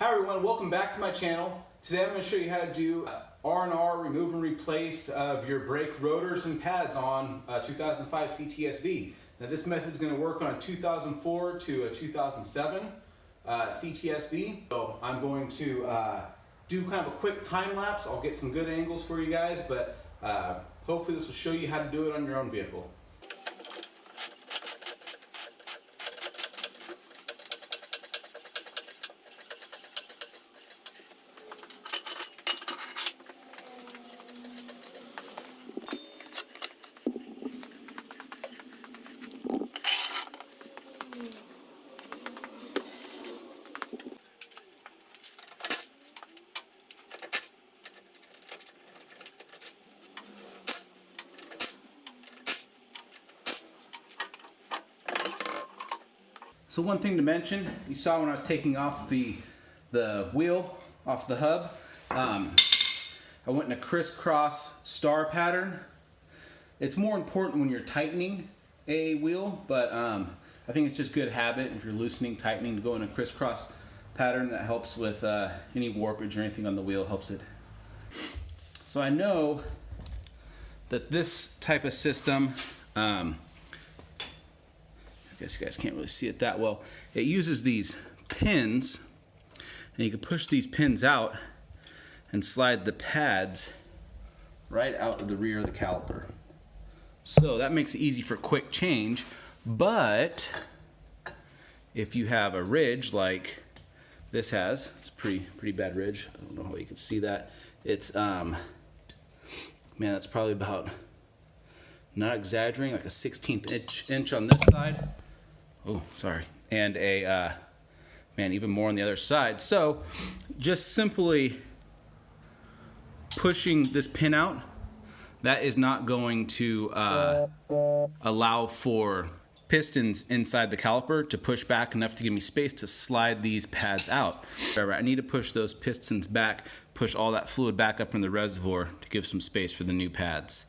Hi everyone, welcome back to my channel. Today I'm going to show you how to do R&R, remove and replace of your brake rotors and pads on a 2005 CTSV. Now this method is going to work on a 2004 to a 2007 CTSV. So I'm going to do kind of a quick time lapse. I'll get some good angles for you guys, but hopefully this will show you how to do it on your own vehicle. So one thing to mention, you saw when I was taking off the wheel off the hub, I went in a crisscross star pattern. It's more important when you're tightening a wheel, but I think it's just good habit if you're loosening, tightening, to go in a crisscross pattern. That helps with any warpage or anything on the wheel, helps it. So I know that this type of system, I guess you guys can't really see it that well. It uses these pins, and you can push these pins out and slide the pads right out of the rear of the caliper. So that makes it easy for quick change, but if you have a ridge like this has, it's a pretty bad ridge. I don't know how you can see that. It's, man, that's probably about, not exaggerating, like a 1/16 inch on this side. Oh, sorry. And a, man, even more on the other side. So just simply pushing this pin out, that is not going to allow for pistons inside the caliper to push back enough to give me space to slide these pads out. I need to push those pistons back, push all that fluid back up in the reservoir to give some space for the new pads.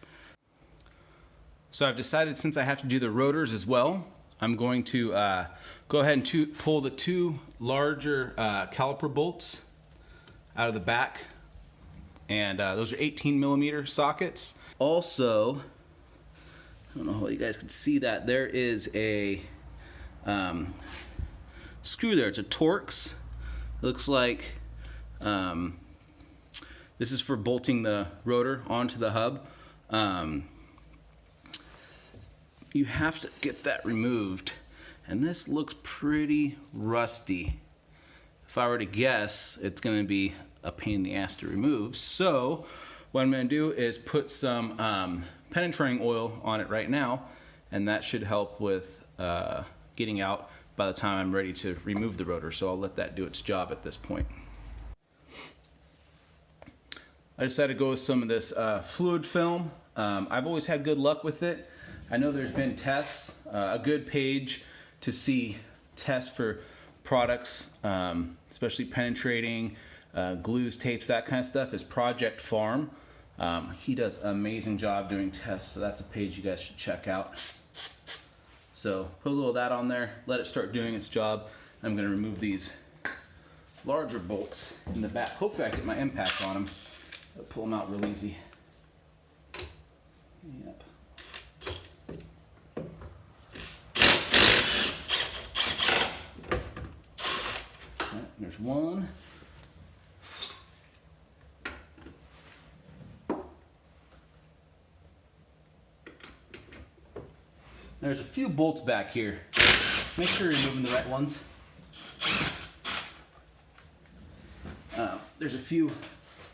So I've decided, since I have to do the rotors as well, I'm going to go ahead and pull the two larger caliper bolts out of the back, and those are 18mm sockets. Also, I don't know how you guys can see that, there is a screw there. It's a Torx. It looks like this is for bolting the rotor onto the hub. You have to get that removed, and this looks pretty rusty. If I were to guess, it's going to be a pain in the ass to remove. So what I'm going to do is put some penetrating oil on it right now, and that should help with getting out by the time I'm ready to remove the rotor. So I'll let that do its job at this point. I decided to go with some of this fluid film. I've always had good luck with it. I know there's been tests. A good page to see tests for products, especially penetrating, glues, tapes, that kind of stuff, is Project Farm. He does an amazing job doing tests, so that's a page you guys should check out. So put a little of that on there, let it start doing its job. I'm going to remove these larger bolts in the back. Hopefully I get my impact on them. I'll pull them out real easy. Yep. There's one. There's a few bolts back here. Make sure you're moving the right ones. There's a few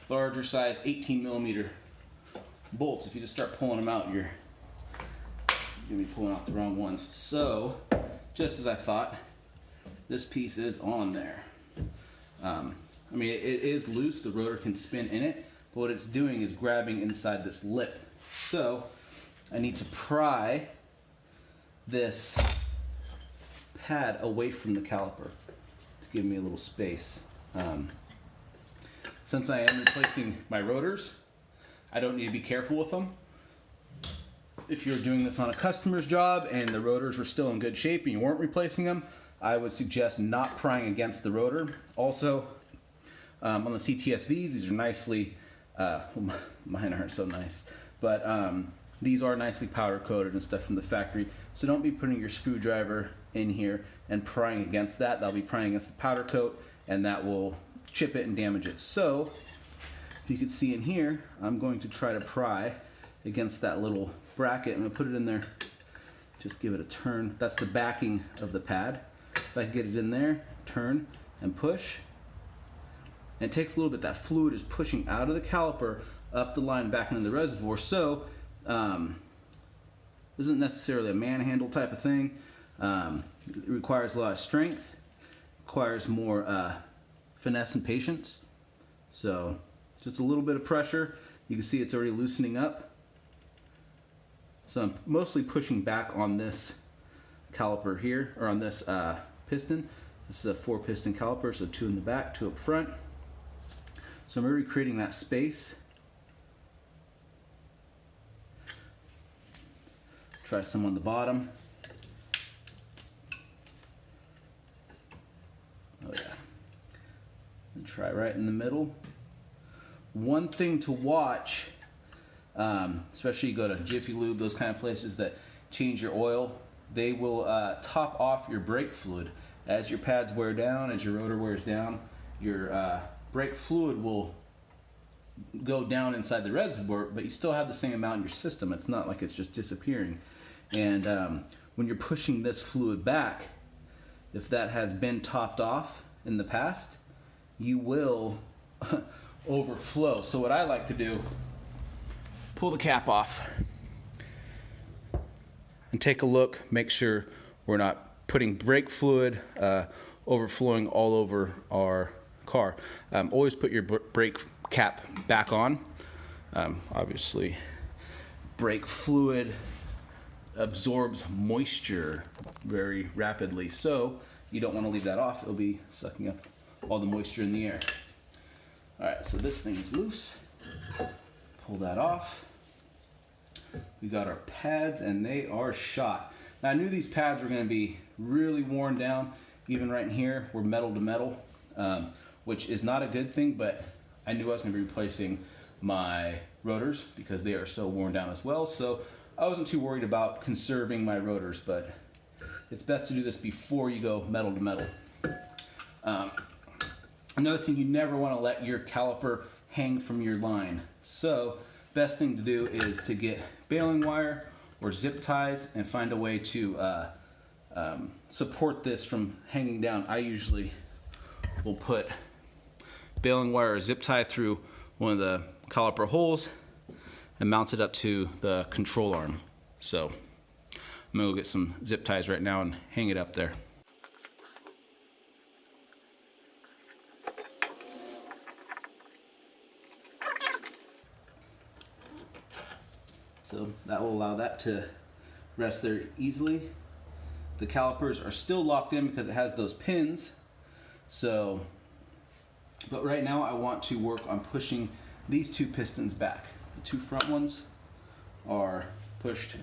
larger size 18mm bolts. If you just start pulling them out, you're gonna be pulling out the wrong ones. So, just as I thought, this piece is on there. I mean, it is loose, the rotor can spin in it, but what it's doing is grabbing inside this lip. So I need to pry this pad away from the caliper to give me a little space. Since I am replacing my rotors, I don't need to be careful with them. If you're doing this on a customer's job and the rotors were still in good shape and you weren't replacing them, I would suggest not prying against the rotor. Also, On the CTSVs, these are nicely, mine aren't so nice, but these are nicely powder coated and stuff from the factory. So don't be putting your screwdriver in here and prying against that. That'll be prying against the powder coat, and that will chip it and damage it. So you can see in here, I'm going to try to pry against that little bracket. I'm gonna put it in there, just give it a turn. That's the backing of the pad. If I can get it in there, turn and push. And it takes a little bit, that fluid is pushing out of the caliper, up the line, back into the reservoir. So, this isn't necessarily a manhandle type of thing. It requires a lot of strength, requires more finesse and patience. So, just a little bit of pressure. You can see it's already loosening up. So I'm mostly pushing back on this caliper here, or on this piston. This is a 4-piston caliper, so 2 in the back, 2 up front. So I'm already creating that space. Try some on the bottom. Oh yeah. And try right in the middle. One thing to watch, especially you go to Jiffy Lube, those kind of places that change your oil, they will top off your brake fluid. As your pads wear down, as your rotor wears down, your brake fluid will go down inside the reservoir, but you still have the same amount in your system. It's not like it's just disappearing. And when you're pushing this fluid back, if that has been topped off in the past, you will overflow. So what I like to do, pull the cap off and take a look, make sure we're not putting brake fluid overflowing all over our car. Always put your brake cap back on. Obviously, brake fluid absorbs moisture very rapidly, so you don't want to leave that off. It'll be sucking up all the moisture in the air. Alright, so this thing is loose. Pull that off. We got our pads and they are shot. Now I knew these pads were going to be really worn down. Even right in here, we're metal to metal, which is not a good thing, but I knew I was going to be replacing my rotors because they are so worn down as well. So I wasn't too worried about conserving my rotors, but it's best to do this before you go metal to metal. Another thing, you never want to let your caliper hang from your line. So best thing to do is to get baling wire or zip ties and find a way to support this from hanging down. I usually will put baling wire or zip tie through one of the caliper holes and mount it up to the control arm. So I'm gonna go get some zip ties right now and hang it up there. So that will allow that to rest there easily. The calipers are still locked in because it has those pins. So, but right now I want to work on pushing these 2 pistons back. The 2 front ones are pushed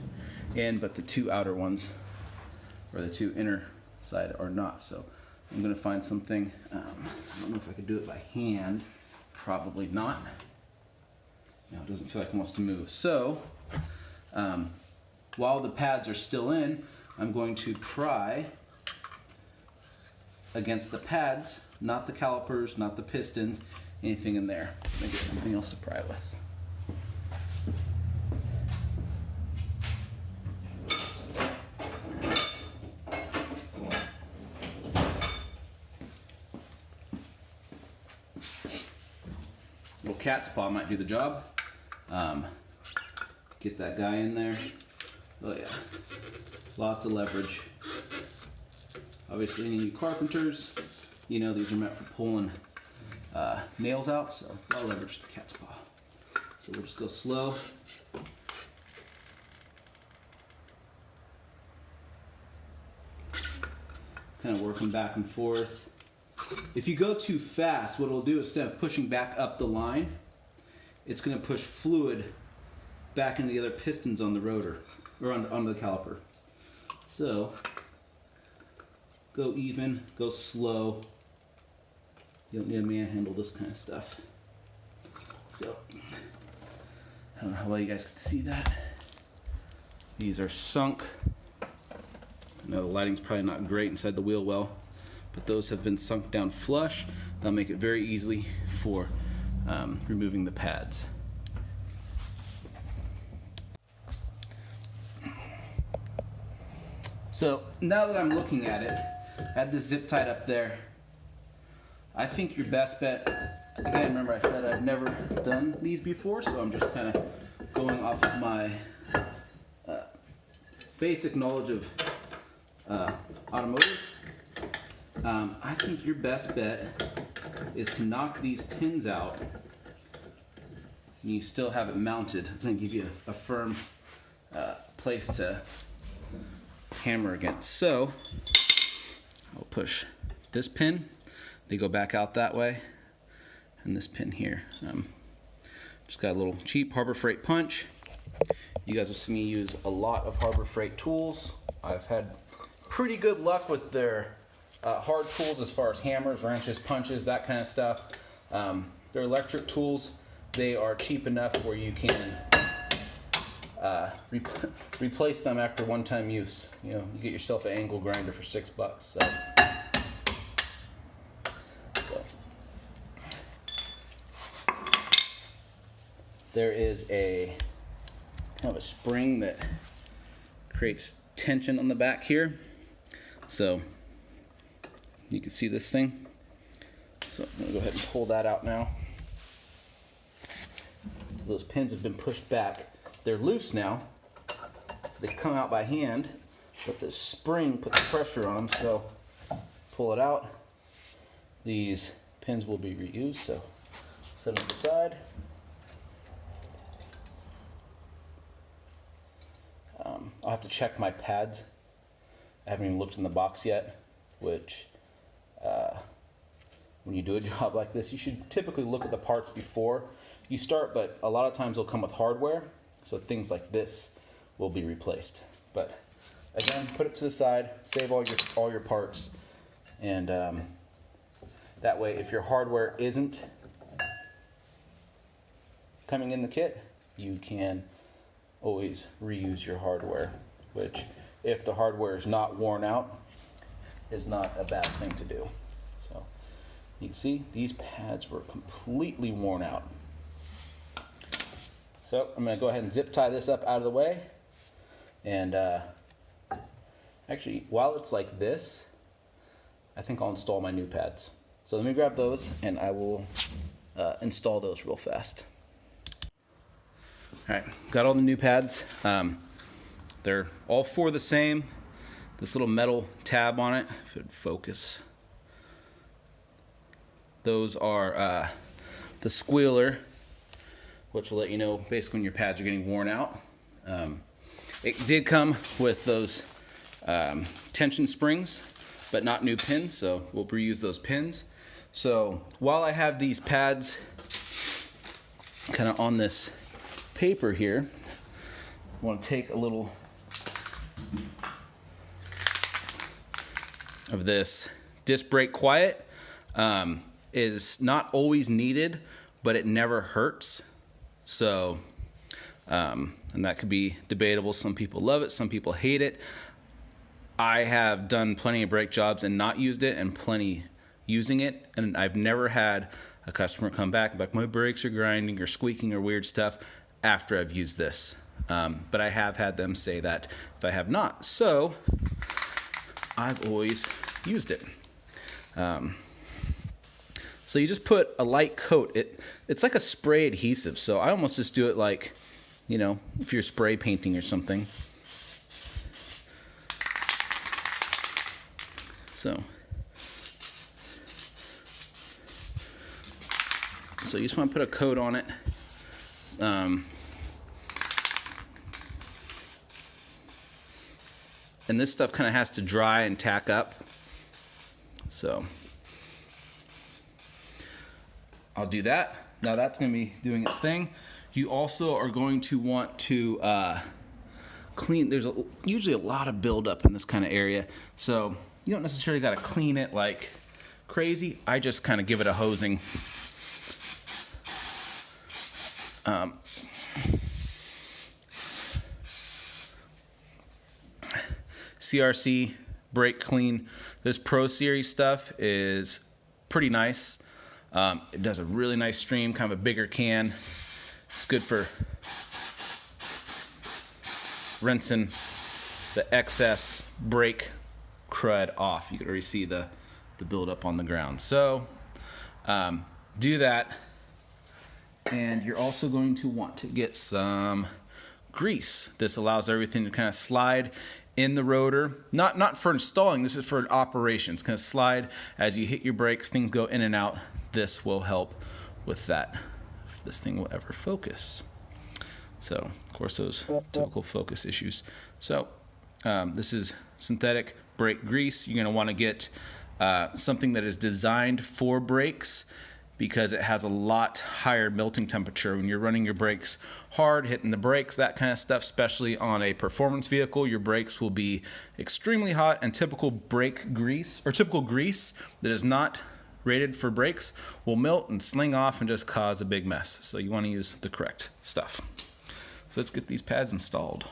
in, but the 2 outer ones, or the 2 inner side, are not. So I'm gonna find something, I don't know if I could do it by hand, probably not. No, it doesn't feel like it wants to move. So, while the pads are still in, I'm going to pry against the pads, not the calipers, not the pistons, anything in there. I'm gonna get something else to pry with. Little cat's paw might do the job. Get that guy in there. Oh yeah, lots of leverage. Obviously, any of you carpenters, you know these are meant for pulling nails out, so a lot of leverage to the cat's paw. So we'll just go slow. Kind of working back and forth. If you go too fast, what it'll do, instead of pushing back up the line, it's going to push fluid back into the other pistons on the rotor, or on the caliper. So, go even, go slow. You don't need to manhandle this kind of stuff. So, I don't know how well you guys can see that. These are sunk. I know the lighting's probably not great inside the wheel well, but those have been sunk down flush. That'll make it very easy for removing the pads. So now that I'm looking at it, I had this zip tied up there. I think your best bet, again, remember I said I've never done these before, so I'm just kind of going off of my basic knowledge of automotive. I think your best bet is to knock these pins out and you still have it mounted. It's going to give you a firm place to hammer against. So I'll push this pin, they go back out that way, and this pin here. Just got a little cheap Harbor Freight punch. You guys will see me use a lot of Harbor Freight tools. I've had pretty good luck with their hard tools as far as hammers, wrenches, punches, that kind of stuff. They're electric tools. They are cheap enough where you can replace them after one-time use. You know, you get yourself an angle grinder for $6. So there is a kind of a spring that creates tension on the back here. So you can see this thing. So I'm going to go ahead and pull that out now. So those pins have been pushed back. They're loose now, so they come out by hand, but the spring puts pressure on them, so pull it out. These pins will be reused, so set them aside. I'll have to check my pads. I haven't even looked in the box yet, which when you do a job like this, you should typically look at the parts before you start, but a lot of times they'll come with hardware, so things like this will be replaced. But again, put it to the side, save all your parts, and that way if your hardware isn't coming in the kit, you can always reuse your hardware, which if the hardware is not worn out is not a bad thing to do. So you can see these pads were completely worn out. So I'm going to go ahead and zip tie this up out of the way, and actually while it's like this, I think I'll install my new pads. So let me grab those and I will install those real fast. All right, got all the new pads. They're all four the same. This little metal tab on it, if it would focus. Those are the squealer, which will let you know basically when your pads are getting worn out. It did come with those tension springs, but not new pins, so we'll reuse those pins. So while I have these pads kind of on this paper here, I want to take a little of this disc brake quiet. Is not always needed, but it never hurts. So, and that could be debatable. Some people love it, some people hate it. I have done plenty of brake jobs and not used it, and plenty using it, and I've never had a customer come back and be like, my brakes are grinding or squeaking or weird stuff after I've used this. But I have had them say that if I have not. So I've always used it. So you just put a light coat. It's like a spray adhesive. So I almost just do it like, you know, if you're spray painting or something. So you just want to put a coat on it. And this stuff kind of has to dry and tack up. So I'll do that. Now that's going to be doing its thing. You also are going to want to clean. There's usually a lot of buildup in this kind of area. So you don't necessarily got to clean it like crazy. I just kind of give it a hosing. CRC brake clean. This Pro Series stuff is pretty nice. It does a really nice stream, kind of a bigger can. It's good for rinsing the excess brake crud off. You can already see the buildup on the ground. So do that. And you're also going to want to get some grease. This allows everything to kind of slide in the rotor. Not for installing, this is for operation. It's going to slide as you hit your brakes, things go in and out. This will help with that, if this thing will ever focus. So, of course, those typical focus issues. So, this is synthetic brake grease. You're going to want to get something that is designed for brakes, because it has a lot higher melting temperature when you're running your brakes hard, hitting the brakes, that kind of stuff, especially on a performance vehicle. Your brakes will be extremely hot, and typical brake grease, or typical grease that is not rated for brakes, will melt and sling off and just cause a big mess. So you want to use the correct stuff. So let's get these pads installed.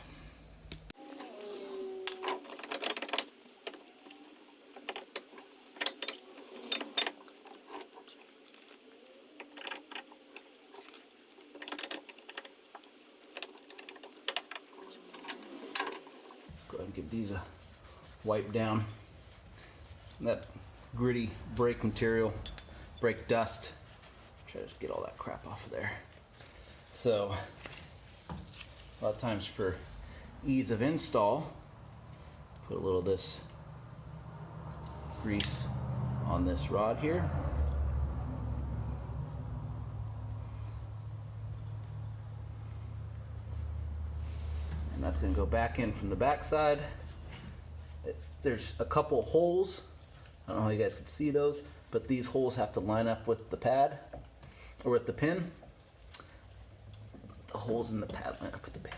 Go ahead and give these a wipe down. That gritty brake material, brake dust. Try to just get all that crap off of there. So a lot of times, for ease of install, put a little of this grease on this rod here. And that's going to go back in from the back side. There's a couple holes. I don't know how you guys can see those, but these holes have to line up with the pad, or with the pin. The holes in the pad line up with the pin.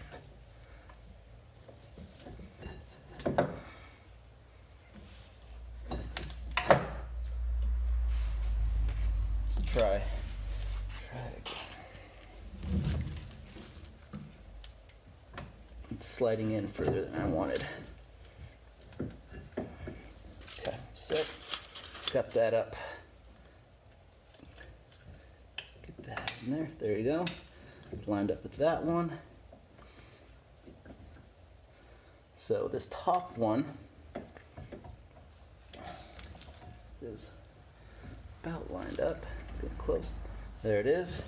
Let's try it again. It's sliding in further than I wanted. Okay, so got that up. Get that in there. There you go. Lined up with that one. So this top one is about lined up. Let's get close. There it is.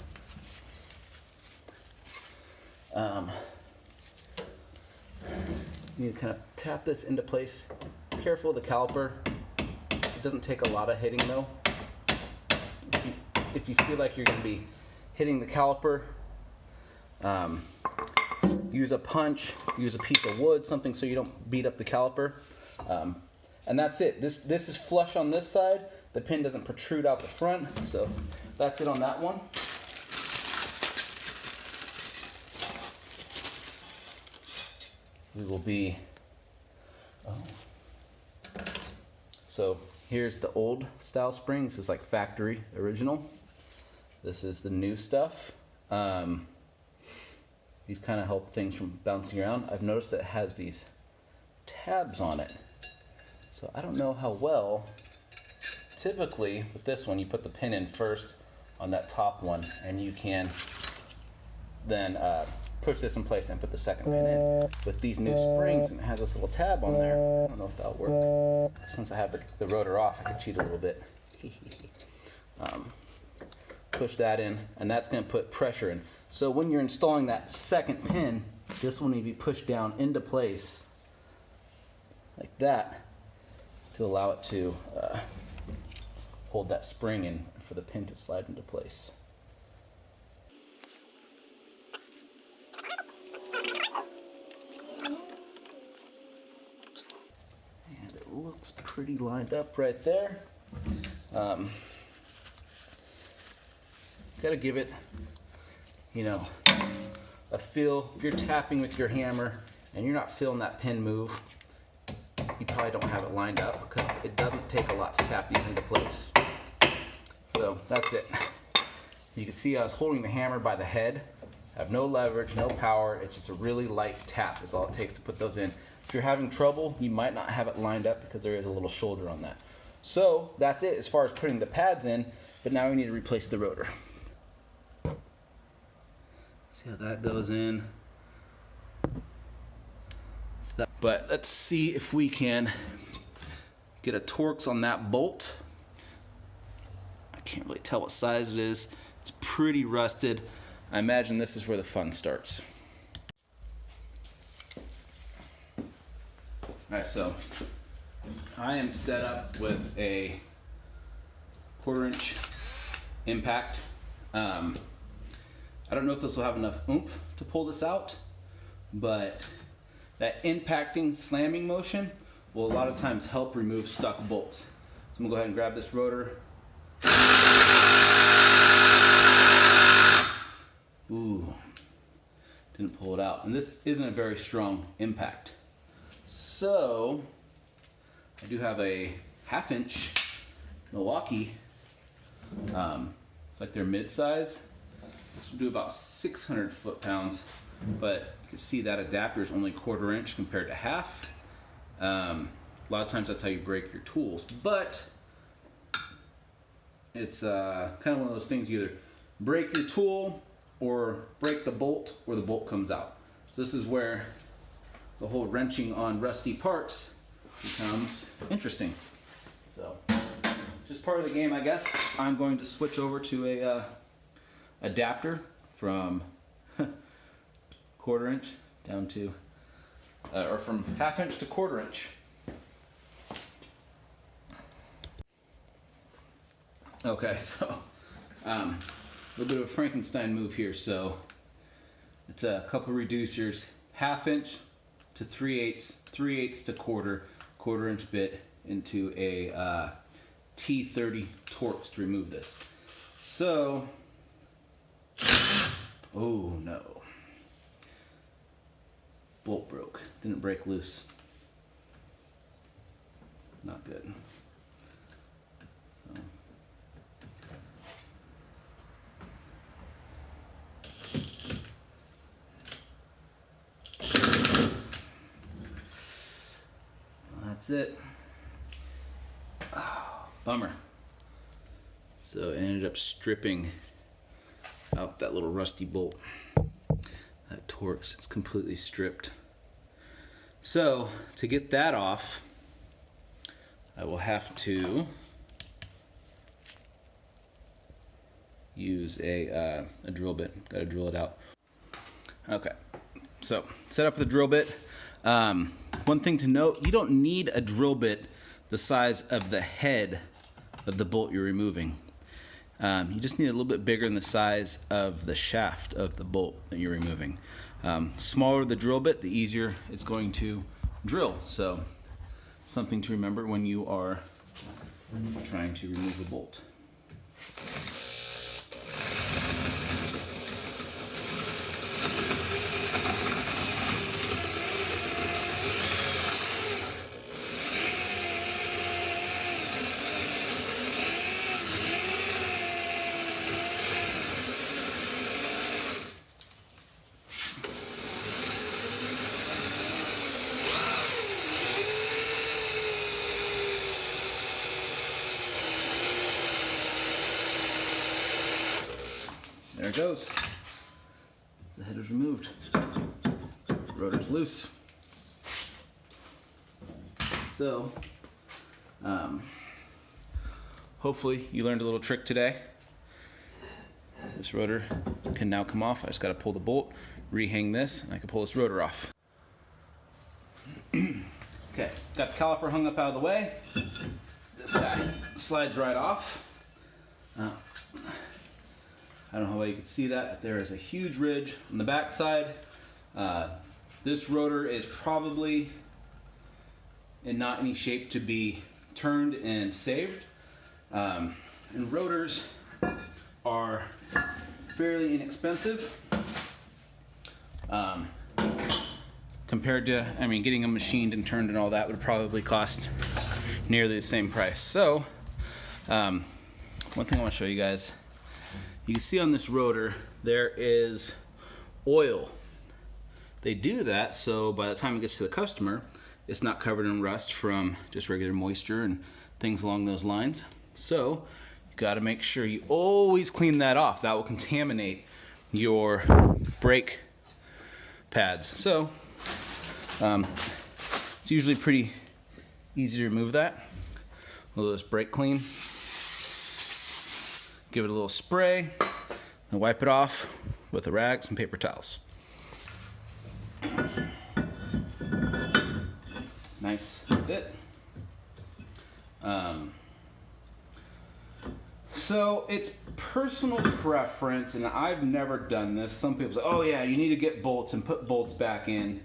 You need to kind of tap this into place. Careful with the caliper. It doesn't take a lot of hitting though. If you feel like you're going to be hitting the caliper, use a punch, use a piece of wood, something so you don't beat up the caliper. And that's it. This is flush on this side. The pin doesn't protrude out the front, so that's it on that one. We will be, so here's the old style spring. This is like factory original. This is the new stuff. These kind of help things from bouncing around. I've noticed that it has these tabs on it. So I don't know how well. Typically with this one, you put the pin in first on that top one, and you can then push this in place and put the second pin in. With these new springs, and it has this little tab on there. I don't know if that'll work. Since I have the rotor off, I can cheat a little bit. Push that in, and that's going to put pressure in. So when you're installing that second pin, this one will be pushed down into place like that to allow it to hold that spring in for the pin to slide into place. And it looks pretty lined up right there. Got to give it, you know, a feel. If you're tapping with your hammer and you're not feeling that pin move, you probably don't have it lined up because it doesn't take a lot to tap these into place. So that's it. You can see I was holding the hammer by the head. I have no leverage, no power. It's just a really light tap is all it takes to put those in. If you're having trouble, you might not have it lined up because there is a little shoulder on that. So that's it as far as putting the pads in, but now we need to replace the rotor. See how that goes in. But let's see if we can get a Torx on that bolt. I can't really tell what size it is. It's pretty rusted. I imagine this is where the fun starts. Alright, so I am set up with a 1/4 inch impact. I don't know if this will have enough oomph to pull this out, but that impacting, slamming motion will a lot of times help remove stuck bolts. So I'm gonna go ahead and grab this rotor. Ooh, didn't pull it out. And this isn't a very strong impact. So I do have a 1/2 inch Milwaukee. It's like their mid-size. This will do about 600 foot-pounds, but you can see that adapter is only 1/4 inch compared to 1/2. A lot of times that's how you break your tools, but it's kind of one of those things, you either break your tool or break the bolt or the bolt comes out. So this is where the whole wrenching on rusty parts becomes interesting. So just part of the game, I guess. I'm going to switch over to a adapter from 1/4 inch down to, or from 1/2 inch to 1/4 inch. Okay, so a little bit of a Frankenstein move here. So it's a couple reducers, 1/2 inch to 3/8, 3/8 to 1/4 inch bit into a T30 Torx to remove this. So, oh no, bolt broke, didn't break loose. Not good. So. That's it. Oh, bummer. So I ended up stripping out that little rusty bolt. That Torx, it's completely stripped. So to get that off, I will have to use a drill bit. Got to drill it out. Okay, so set up the drill bit. One thing to note, you don't need a drill bit the size of the head of the bolt you're removing. You just need a little bit bigger than the size of the shaft of the bolt that you're removing. Smaller the drill bit, the easier it's going to drill. So something to remember when you are trying to remove a bolt. There it goes. The head is removed. Rotor's loose. So, hopefully you learned a little trick today. This rotor can now come off. I just got to pull the bolt, rehang this, and I can pull this rotor off. Okay, got the caliper hung up out of the way. This guy slides right off. I don't know how well you can see that, but there is a huge ridge on the back side. This rotor is probably in not any shape to be turned and saved. And rotors are fairly inexpensive. compared to, I mean, getting them machined and turned and all that would probably cost nearly the same price. So one thing I want to show you guys, you can see on this rotor there is oil. They do that so by the time it gets to the customer, it's not covered in rust from just regular moisture and things along those lines. So you got to make sure you always clean that off. That will contaminate your brake pads. So it's usually pretty easy to remove that. We'll just brake clean. Give it a little spray and wipe it off with a rag, some paper towels. Nice bit. So it's personal preference, and I've never done this. Some people say, oh yeah, you need to get bolts and put bolts back in.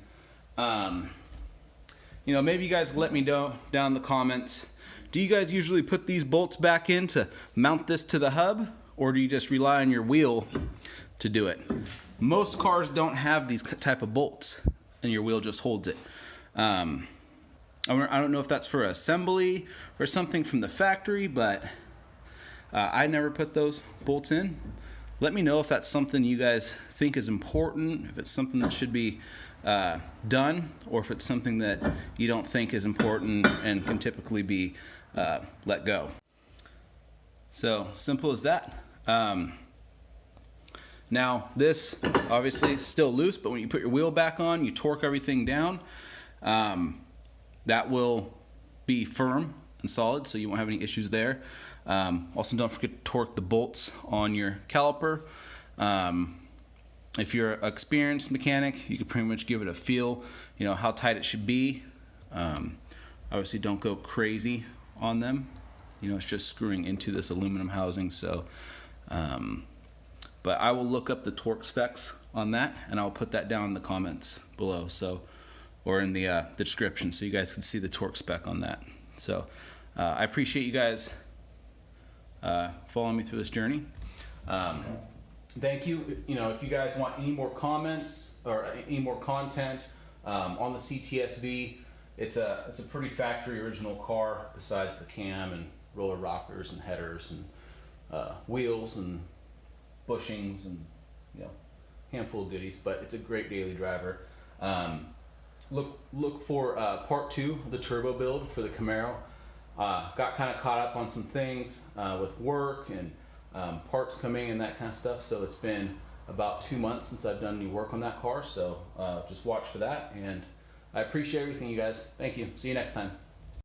You know, maybe you guys let me know down in the comments. Do you guys usually put these bolts back in to mount this to the hub, or do you just rely on your wheel to do it? Most cars don't have these type of bolts, and your wheel just holds it. I don't know if that's for assembly or something from the factory, but I never put those bolts in. Let me know if that's something you guys think is important, if it's something that should be done, or if it's something that you don't think is important and can typically be let go. So simple as that. Now this obviously is still loose, but when you put your wheel back on, you torque everything down. That will be firm and solid, so you won't have any issues there. Also, don't forget to torque the bolts on your caliper. If you're an experienced mechanic, you can pretty much give it a feel, you know, how tight it should be. Obviously, don't go crazy on them. You know, it's just screwing into this aluminum housing. So, but I will look up the torque specs on that, and I'll put that down in the comments below. So, or in the description, so you guys can see the torque spec on that. So, I appreciate you guys following me through this journey. Thank you. You know, if you guys want any more comments or any more content on the CTSV, it's a pretty factory original car. Besides the cam and roller rockers and headers and wheels and bushings and, you know, handful of goodies, but it's a great daily driver. Look for part 2 of the turbo build for the Camaro. Got kind of caught up on some things with work and parts coming and that kind of stuff, so it's been about 2 months since I've done any work on that car, so just watch for that, and I appreciate everything, you guys. Thank you. See you next time.